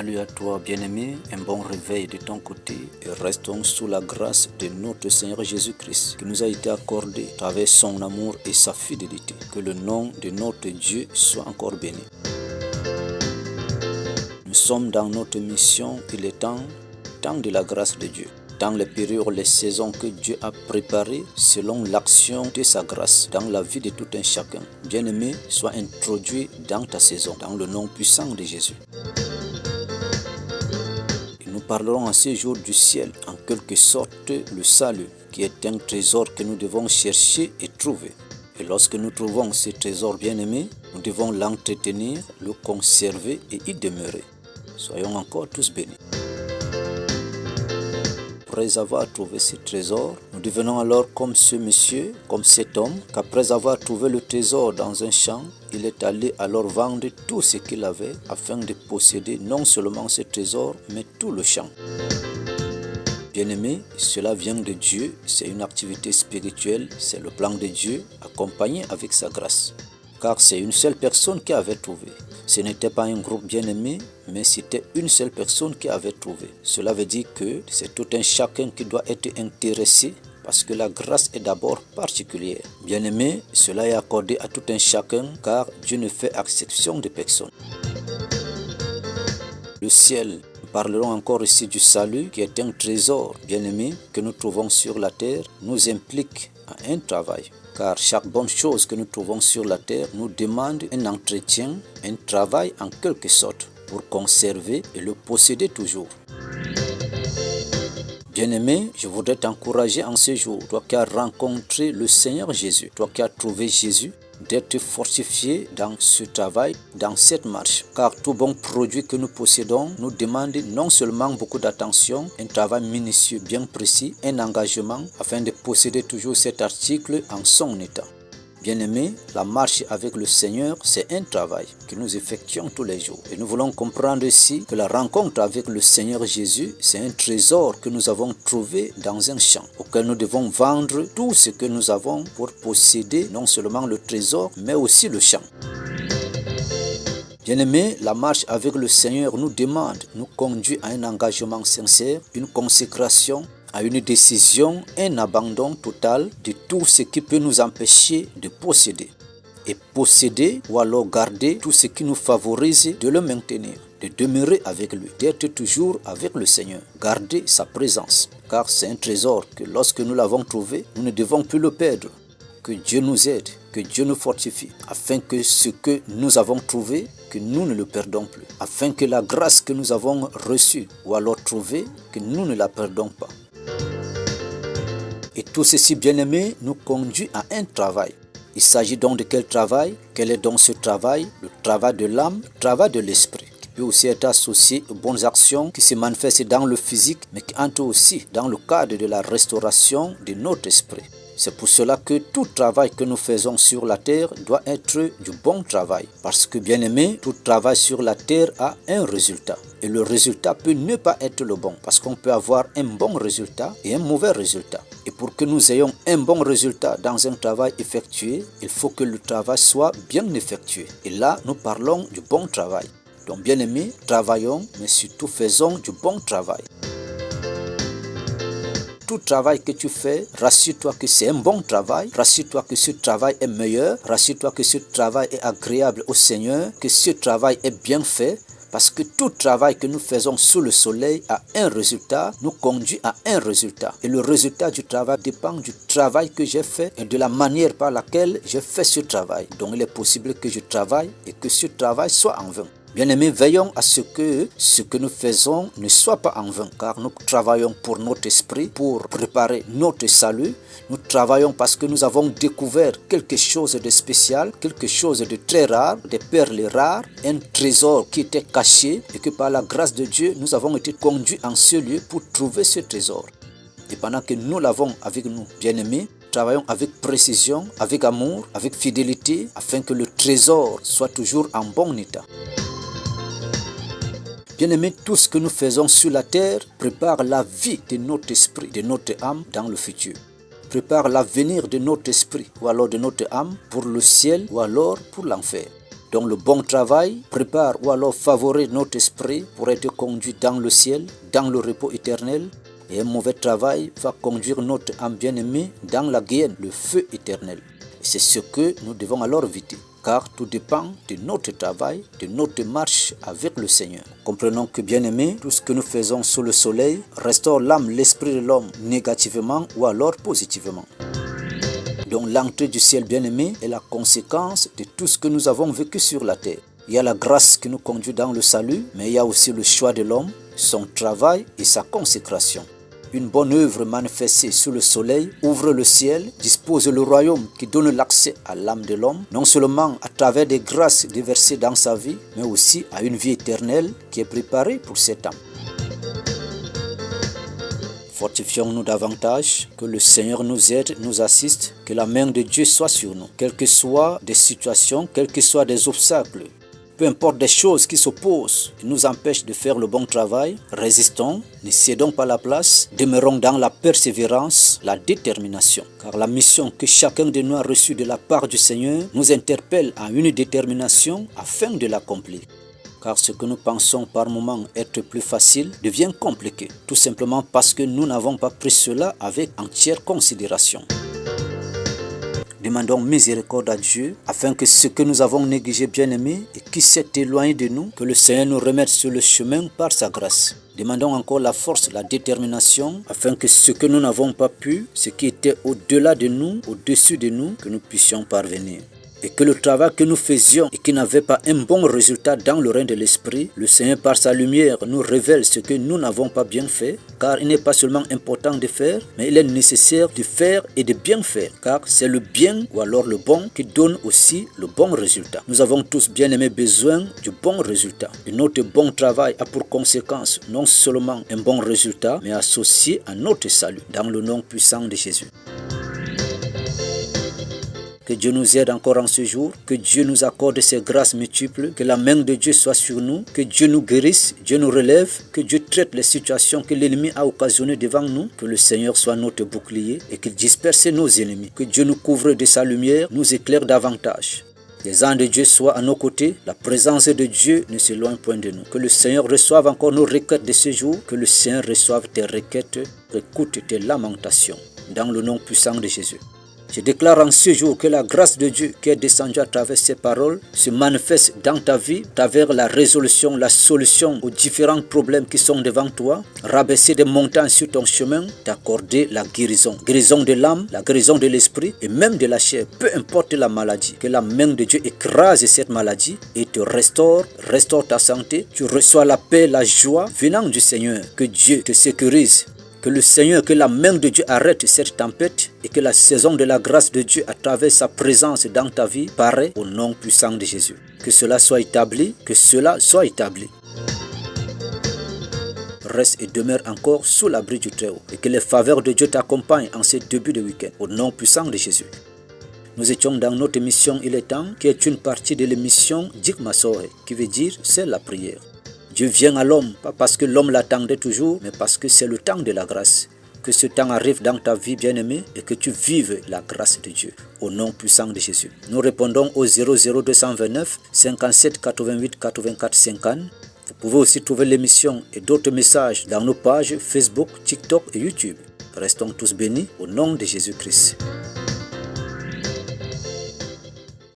Salut à toi bien-aimé, un bon réveil de ton côté et restons sous la grâce de notre Seigneur Jésus-Christ qui nous a été accordé à travers son amour et sa fidélité. Que le nom de notre Dieu soit encore béni. Nous sommes dans notre mission, il est temps de la grâce de Dieu. Dans les périodes, les saisons que Dieu a préparées selon l'action de sa grâce dans la vie de tout un chacun. Bien-aimé, sois introduit dans ta saison, dans le nom puissant de Jésus. Et nous parlerons en ce jour du ciel, en quelque sorte le salut, qui est un trésor que nous devons chercher et trouver. Et lorsque nous trouvons ce trésor bien-aimé, nous devons l'entretenir, le conserver et y demeurer. Soyons encore tous bénis. Après avoir trouvé ce trésor, nous devenons alors comme ce monsieur, comme cet homme, qu'après avoir trouvé le trésor dans un champ, il est allé alors vendre tout ce qu'il avait afin de posséder non seulement ce trésor, mais tout le champ. Bien-aimé, cela vient de Dieu, c'est une activité spirituelle, c'est le plan de Dieu accompagné avec sa grâce. Car c'est une seule personne qui avait trouvé. Ce n'était pas un groupe bien-aimé, mais c'était une seule personne qui avait trouvé. Cela veut dire que c'est tout un chacun qui doit être intéressé parce que la grâce est d'abord particulière. Bien-aimé, cela est accordé à tout un chacun car Dieu ne fait exception de personne. Le ciel, nous parlerons encore ici du salut qui est un trésor bien-aimé que nous trouvons sur la terre, nous implique à un travail. Car chaque bonne chose que nous trouvons sur la terre nous demande un entretien, un travail en quelque sorte pour conserver et le posséder toujours. Bien-aimé, je voudrais t'encourager en ce jour, toi qui as rencontré le Seigneur Jésus, toi qui as trouvé Jésus, d'être fortifié dans ce travail, dans cette marche. Car tout bon produit que nous possédons nous demande non seulement beaucoup d'attention, un travail minutieux bien précis, un engagement afin de posséder toujours cet article en son état. Bien-aimé, la marche avec le Seigneur, c'est un travail que nous effectuons tous les jours. Et nous voulons comprendre ici que la rencontre avec le Seigneur Jésus, c'est un trésor que nous avons trouvé dans un champ, auquel nous devons vendre tout ce que nous avons pour posséder non seulement le trésor, mais aussi le champ. Bien-aimé, la marche avec le Seigneur nous demande, nous conduit à un engagement sincère, une consécration, à une décision, un abandon total de tout ce qui peut nous empêcher de posséder. Et posséder ou alors garder tout ce qui nous favorise de le maintenir, de demeurer avec lui, d'être toujours avec le Seigneur, garder sa présence. Car c'est un trésor que lorsque nous l'avons trouvé, nous ne devons plus le perdre. Que Dieu nous aide, que Dieu nous fortifie, afin que ce que nous avons trouvé, que nous ne le perdons plus. Afin que la grâce que nous avons reçue ou alors trouvée, que nous ne la perdons pas. Et tout ceci, bien-aimé, nous conduit à un travail. Il s'agit donc de quel travail? Quel est donc ce travail? Le travail de l'âme, le travail de l'esprit, qui peut aussi être associé aux bonnes actions qui se manifestent dans le physique, mais qui entrent aussi dans le cadre de la restauration de notre esprit. C'est pour cela que tout travail que nous faisons sur la terre doit être du bon travail. Parce que, bien-aimé, tout travail sur la terre a un résultat. Et le résultat peut ne pas être le bon. Parce qu'on peut avoir un bon résultat et un mauvais résultat. Et pour que nous ayons un bon résultat dans un travail effectué, il faut que le travail soit bien effectué. Et là, nous parlons du bon travail. Donc, bien-aimé, travaillons, mais surtout faisons du bon travail. Tout travail que tu fais, rassure-toi que c'est un bon travail, rassure-toi que ce travail est meilleur, rassure-toi que ce travail est agréable au Seigneur, que ce travail est bien fait, parce que tout travail que nous faisons sous le soleil a un résultat, nous conduit à un résultat. Et le résultat du travail dépend du travail que j'ai fait et de la manière par laquelle j'ai fait ce travail. Donc il est possible que je travaille et que ce travail soit en vain. Bien-aimés, veillons à ce que nous faisons ne soit pas en vain, car nous travaillons pour notre esprit, pour préparer notre salut. Nous travaillons parce que nous avons découvert quelque chose de spécial, quelque chose de très rare, des perles rares, un trésor qui était caché et que par la grâce de Dieu, nous avons été conduits en ce lieu pour trouver ce trésor. Et pendant que nous l'avons avec nous, bien-aimés, travaillons avec précision, avec amour, avec fidélité, afin que le trésor soit toujours en bon état. Bien-aimés, tout ce que nous faisons sur la terre prépare la vie de notre esprit, de notre âme dans le futur. Prépare l'avenir de notre esprit ou alors de notre âme pour le ciel ou alors pour l'enfer. Donc le bon travail prépare ou alors favorise notre esprit pour être conduit dans le ciel, dans le repos éternel. Et un mauvais travail va conduire notre âme bien-aimée dans la guéenne, le feu éternel. Et c'est ce que nous devons alors éviter. Car tout dépend de notre travail, de notre marche avec le Seigneur. Comprenons que, bien-aimés, tout ce que nous faisons sous le soleil restaure l'âme, l'esprit de l'homme négativement ou alors positivement. Donc l'entrée du ciel, bien-aimé, est la conséquence de tout ce que nous avons vécu sur la terre. Il y a la grâce qui nous conduit dans le salut, mais il y a aussi le choix de l'homme, son travail et sa consécration. Une bonne œuvre manifestée sous le soleil ouvre le ciel, dispose le royaume qui donne l'accès à l'âme de l'homme, non seulement à travers des grâces déversées dans sa vie, mais aussi à une vie éternelle qui est préparée pour cette âme. Fortifions-nous davantage, que le Seigneur nous aide, nous assiste, que la main de Dieu soit sur nous, quelles que soient des situations, quels que soient des obstacles. Peu importe des choses qui s'opposent et nous empêchent de faire le bon travail, résistons, ne cédons pas la place, demeurons dans la persévérance, la détermination. Car la mission que chacun de nous a reçue de la part du Seigneur nous interpelle à une détermination afin de l'accomplir. Car ce que nous pensons par moments être plus facile devient compliqué, tout simplement parce que nous n'avons pas pris cela avec entière considération. Demandons miséricorde à Dieu afin que ce que nous avons négligé, bien-aimé, et qui s'est éloigné de nous, que le Seigneur nous remette sur le chemin par sa grâce. Demandons encore la force, la détermination, afin que ce que nous n'avons pas pu, ce qui était au-delà de nous, au-dessus de nous, que nous puissions parvenir. Et que le travail que nous faisions et qui n'avait pas un bon résultat dans le règne de l'esprit, le Seigneur par sa lumière nous révèle ce que nous n'avons pas bien fait, car il n'est pas seulement important de faire, mais il est nécessaire de faire et de bien faire, car c'est le bien ou alors le bon qui donne aussi le bon résultat. Nous avons tous bien aimé besoin du bon résultat. Et notre bon travail a pour conséquence non seulement un bon résultat, mais associé à notre salut, dans le nom puissant de Jésus. Que Dieu nous aide encore en ce jour, que Dieu nous accorde ses grâces multiples, que la main de Dieu soit sur nous, que Dieu nous guérisse, Dieu nous relève, que Dieu traite les situations que l'ennemi a occasionnées devant nous, que le Seigneur soit notre bouclier et qu'il disperse nos ennemis, que Dieu nous couvre de sa lumière, nous éclaire davantage. Les anges de Dieu soient à nos côtés, la présence de Dieu ne s'éloigne point de nous. Que le Seigneur reçoive encore nos requêtes de ce jour, que le Seigneur reçoive tes requêtes, écoute tes lamentations, dans le nom puissant de Jésus. Je déclare en ce jour que la grâce de Dieu qui est descendue à travers ces paroles se manifeste dans ta vie, à travers la résolution, la solution aux différents problèmes qui sont devant toi, rabaisser des montagnes sur ton chemin, t'accorder la guérison. Guérison de l'âme, la guérison de l'esprit et même de la chair, peu importe la maladie. Que la main de Dieu écrase cette maladie et te restaure ta santé. Tu reçois la paix, la joie venant du Seigneur. Que Dieu te sécurise. Que le Seigneur, que la main de Dieu arrête cette tempête et que la saison de la grâce de Dieu à travers sa présence dans ta vie paraît au nom puissant de Jésus. Que cela soit établi, que cela soit établi. Reste et demeure encore sous l'abri du Très-Haut et que les faveurs de Dieu t'accompagnent en ce début de week-end au nom puissant de Jésus. Nous étions dans notre émission Il est temps, qui est une partie de l'émission Dik Masore, qui veut dire c'est la prière. Dieu vient à l'homme, pas parce que l'homme l'attendait toujours, mais parce que c'est le temps de la grâce. Que ce temps arrive dans ta vie, bien-aimée, et que tu vives la grâce de Dieu, au nom puissant de Jésus. Nous répondons au 00229 57 88 84 50. Vous pouvez aussi trouver l'émission et d'autres messages dans nos pages Facebook, TikTok et YouTube. Restons tous bénis au nom de Jésus-Christ.